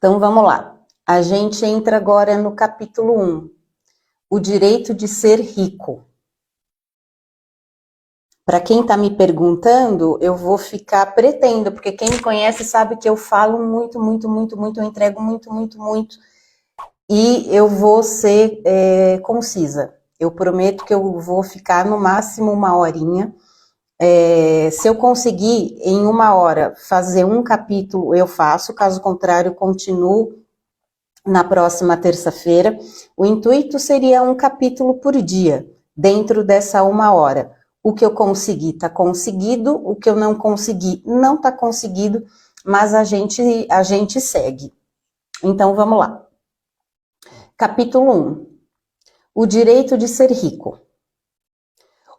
Então vamos lá. A gente entra agora no capítulo 1, o direito de ser rico. Para quem está me perguntando, eu vou ficar pretendo, porque quem me conhece sabe que eu falo muito, eu entrego muito, e eu vou ser concisa. Eu prometo que eu vou ficar no máximo 1 horinha. Se eu conseguir em 1 hora fazer um capítulo, eu faço, caso contrário, continuo na próxima terça-feira. O intuito seria um capítulo por dia, dentro dessa 1 hora. O que eu consegui está conseguido, o que eu não consegui não está conseguido, mas a gente segue. Então vamos lá. Capítulo 1. O direito de ser rico.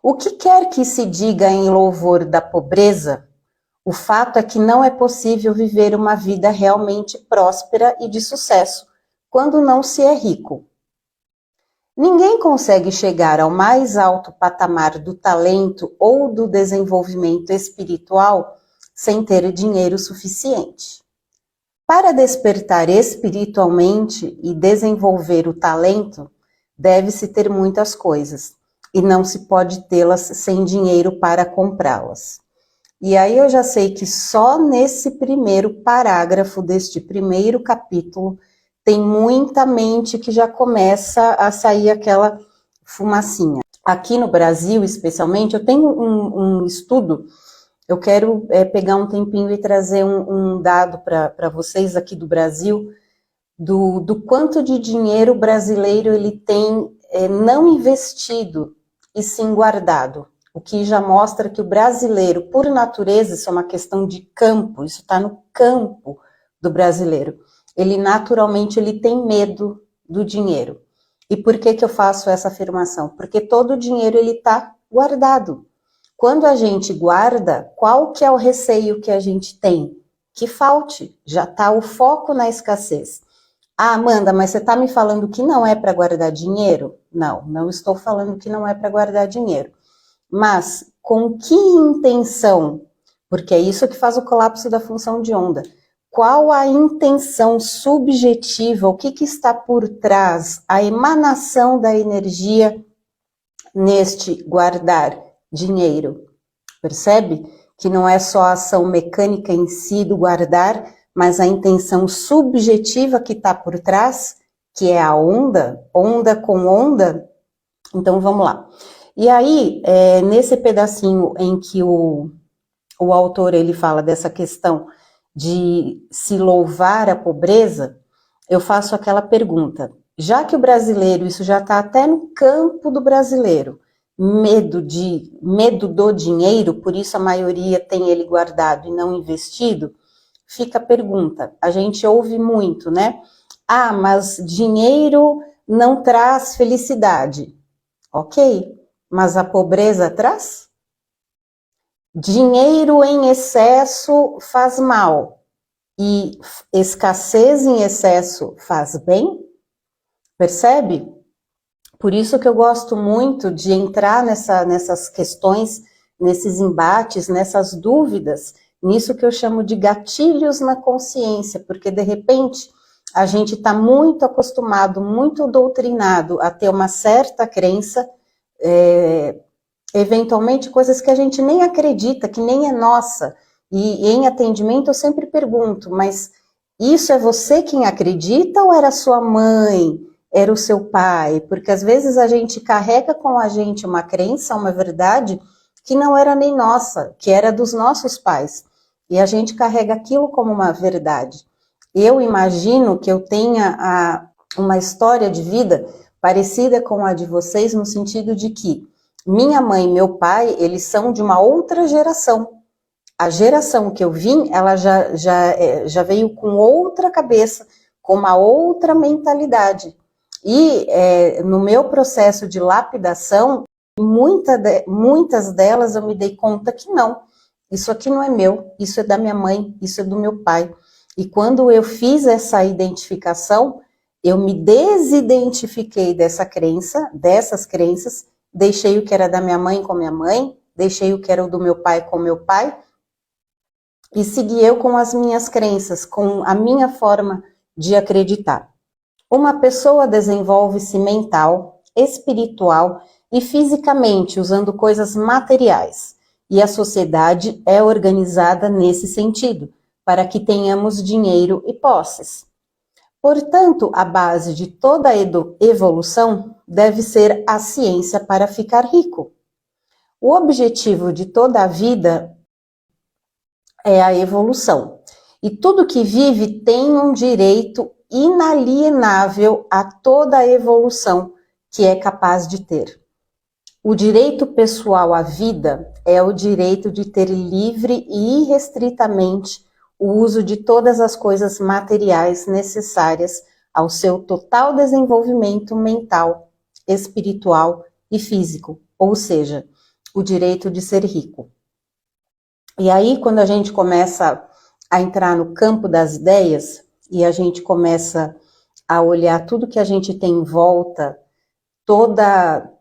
O que quer que se diga em louvor da pobreza, o fato é que não é possível viver uma vida realmente próspera e de sucesso quando não se é rico. Ninguém consegue chegar ao mais alto patamar do talento ou do desenvolvimento espiritual sem ter dinheiro suficiente. Para despertar espiritualmente e desenvolver o talento, deve-se ter muitas coisas, e não se pode tê-las sem dinheiro para comprá-las. E aí eu já sei que só nesse primeiro parágrafo deste primeiro capítulo tem muita mente que já começa a sair aquela fumacinha. Aqui no Brasil, especialmente, eu tenho um estudo, eu quero pegar um tempinho e trazer um dado para vocês aqui do Brasil, do quanto de dinheiro brasileiro ele tem não investido e sim guardado. O que já mostra que o brasileiro, por natureza, isso é uma questão de campo, isso está no campo do brasileiro. Ele naturalmente ele tem medo do dinheiro. E por que eu faço essa afirmação? Porque todo o dinheiro ele está guardado. Quando a gente guarda, qual que é o receio que a gente tem? Que falte, já está o foco na escassez. Ah, Amanda, mas você está me falando que não é para guardar dinheiro? Não, não estou falando que não é para guardar dinheiro. Mas com que intenção? Porque é isso que faz o colapso da função de onda. Qual a intenção subjetiva? O que está por trás? A emanação da energia neste guardar dinheiro. Percebe? Que não é só a ação mecânica em si do guardar, mas a intenção subjetiva que está por trás, que é a onda, onda com onda. Então vamos lá. E aí, nesse pedacinho em que o autor ele fala dessa questão de se louvar a pobreza, eu faço aquela pergunta, já que o brasileiro, isso já está até no campo do brasileiro, medo do dinheiro, por isso a maioria tem ele guardado e não investido, fica a pergunta, a gente ouve muito, né? Ah, mas dinheiro não traz felicidade. Ok, mas a pobreza traz? Dinheiro em excesso faz mal e escassez em excesso faz bem? Percebe? Por isso que eu gosto muito de entrar nessas questões, nesses embates, nessas dúvidas, nisso que eu chamo de gatilhos na consciência, porque de repente a gente está muito acostumado, muito doutrinado a ter uma certa crença, eventualmente coisas que a gente nem acredita, que nem é nossa. E em atendimento eu sempre pergunto, mas isso é você quem acredita ou era sua mãe, era o seu pai? Porque às vezes a gente carrega com a gente uma crença, uma verdade, que não era nem nossa, que era dos nossos pais. E a gente carrega aquilo como uma verdade. Eu imagino que eu tenha uma história de vida parecida com a de vocês, no sentido de que minha mãe e meu pai, eles são de uma outra geração. A geração que eu vim, ela já veio com outra cabeça, com uma outra mentalidade. E no meu processo de lapidação, muitas delas eu me dei conta que não. Isso aqui não é meu, isso é da minha mãe, isso é do meu pai. E quando eu fiz essa identificação, eu me desidentifiquei dessa crença, dessas crenças, deixei o que era da minha mãe com minha mãe, deixei o que era do meu pai com meu pai, e segui eu com as minhas crenças, com a minha forma de acreditar. Uma pessoa desenvolve-se mental, espiritual e fisicamente usando coisas materiais, e a sociedade é organizada nesse sentido, para que tenhamos dinheiro e posses. Portanto, a base de toda a evolução deve ser a ciência para ficar rico. O objetivo de toda a vida é a evolução. E tudo que vive tem um direito inalienável a toda a evolução que é capaz de ter. O direito pessoal à vida é o direito de ter livre e irrestritamente o uso de todas as coisas materiais necessárias ao seu total desenvolvimento mental, espiritual e físico, ou seja, o direito de ser rico. E aí, quando a gente começa a entrar no campo das ideias e a gente começa a olhar tudo que a gente tem em volta, toda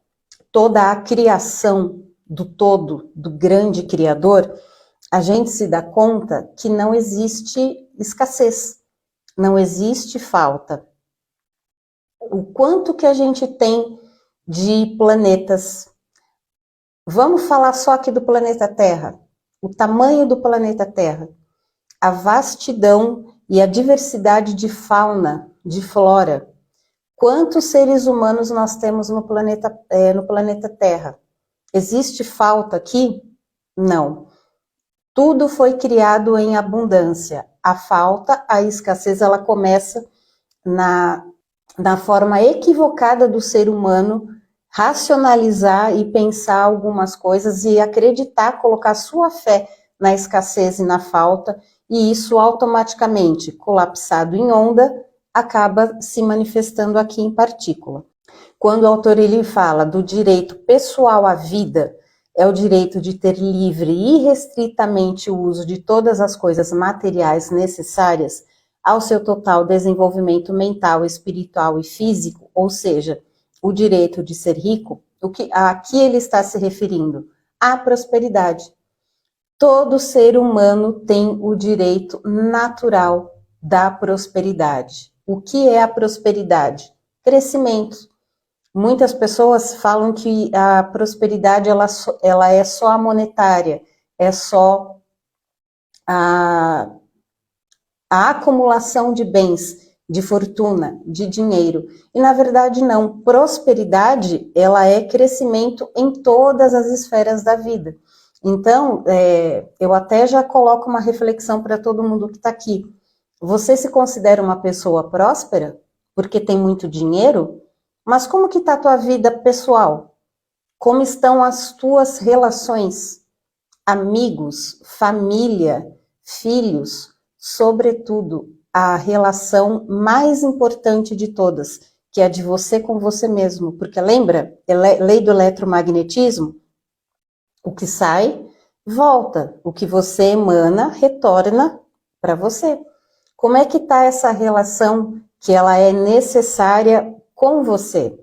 a criação do todo, do grande Criador, a gente se dá conta que não existe escassez, não existe falta. O quanto que a gente tem de planetas. Vamos falar só aqui do planeta Terra, o tamanho do planeta Terra, a vastidão e a diversidade de fauna, de flora. Quantos seres humanos nós temos no planeta Terra? Existe falta aqui? Não. Tudo foi criado em abundância. A falta, a escassez, ela começa na forma equivocada do ser humano racionalizar e pensar algumas coisas e acreditar, colocar sua fé na escassez e na falta, e isso automaticamente, colapsado em onda, acaba se manifestando aqui em partícula. Quando o autor ele fala do direito pessoal à vida, é o direito de ter livre e irrestritamente o uso de todas as coisas materiais necessárias ao seu total desenvolvimento mental, espiritual e físico, ou seja, o direito de ser rico, a que ele está se referindo? À prosperidade. Todo ser humano tem o direito natural da prosperidade. O que é a prosperidade? Crescimento. Muitas pessoas falam que a prosperidade ela é só a monetária, é só a acumulação de bens, de fortuna, de dinheiro. E na verdade não. Prosperidade, ela é crescimento em todas as esferas da vida. Então, eu até já coloco uma reflexão para todo mundo que está aqui. Você se considera uma pessoa próspera porque tem muito dinheiro? Mas como que está a tua vida pessoal? Como estão as tuas relações? Amigos, família, filhos, sobretudo a relação mais importante de todas, que é a de você com você mesmo. Porque lembra, lei do eletromagnetismo? O que sai, volta. O que você emana, retorna para você. Como é que está essa relação que ela é necessária com você?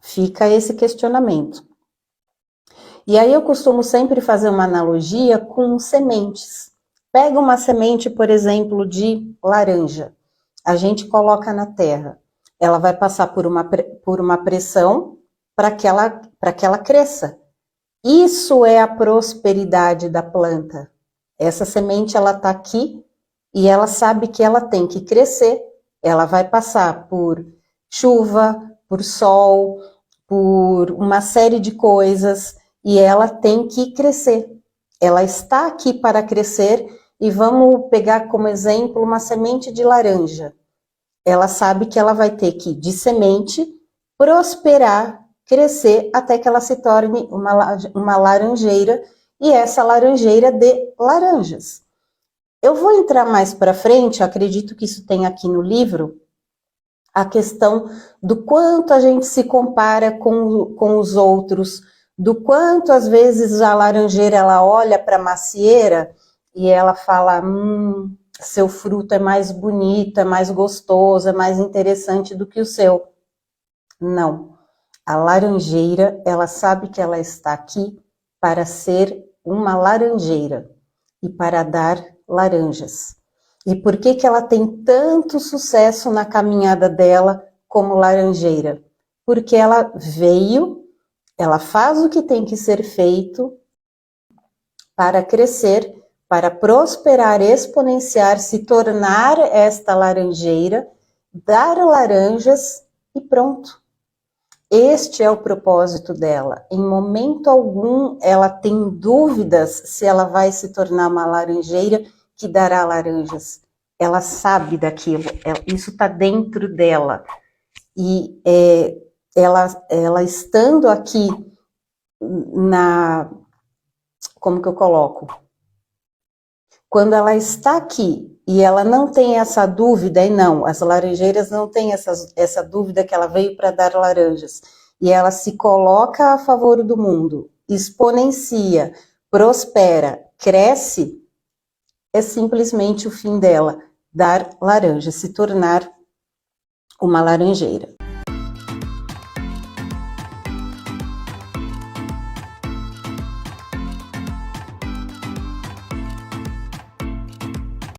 Fica esse questionamento. E aí eu costumo sempre fazer uma analogia com sementes. Pega uma semente, por exemplo, de laranja. A gente coloca na terra. Ela vai passar por uma pressão para que ela cresça. Isso é a prosperidade da planta. Essa semente, ela está aqui e ela sabe que ela tem que crescer. Ela vai passar por chuva, por sol, por uma série de coisas e ela tem que crescer. Ela está aqui para crescer e vamos pegar como exemplo uma semente de laranja. Ela sabe que ela vai ter que, de semente, prosperar, crescer até que ela se torne uma laranjeira e essa laranjeira dê laranjas. Eu vou entrar mais para frente, acredito que isso tem aqui no livro, a questão do quanto a gente se compara com os outros, do quanto às vezes a laranjeira ela olha para a macieira e ela fala, seu fruto é mais bonito, é mais gostoso, é mais interessante do que o seu. Não. A laranjeira, ela sabe que ela está aqui para ser uma laranjeira e para dar laranjas. E por que que ela tem tanto sucesso na caminhada dela como laranjeira? Porque ela veio, ela faz o que tem que ser feito para crescer, para prosperar, exponenciar, se tornar esta laranjeira, dar laranjas e pronto. Este é o propósito dela. Em momento algum ela tem dúvidas se ela vai se tornar uma laranjeira que dará laranjas. Ela sabe daquilo, isso está dentro dela. E ela estando aqui como que eu coloco? Quando ela está aqui e ela não tem essa dúvida, e não, as laranjeiras não têm essa dúvida que ela veio para dar laranjas, e ela se coloca a favor do mundo, exponencia, prospera, cresce, é simplesmente o fim dela, dar laranja, se tornar uma laranjeira.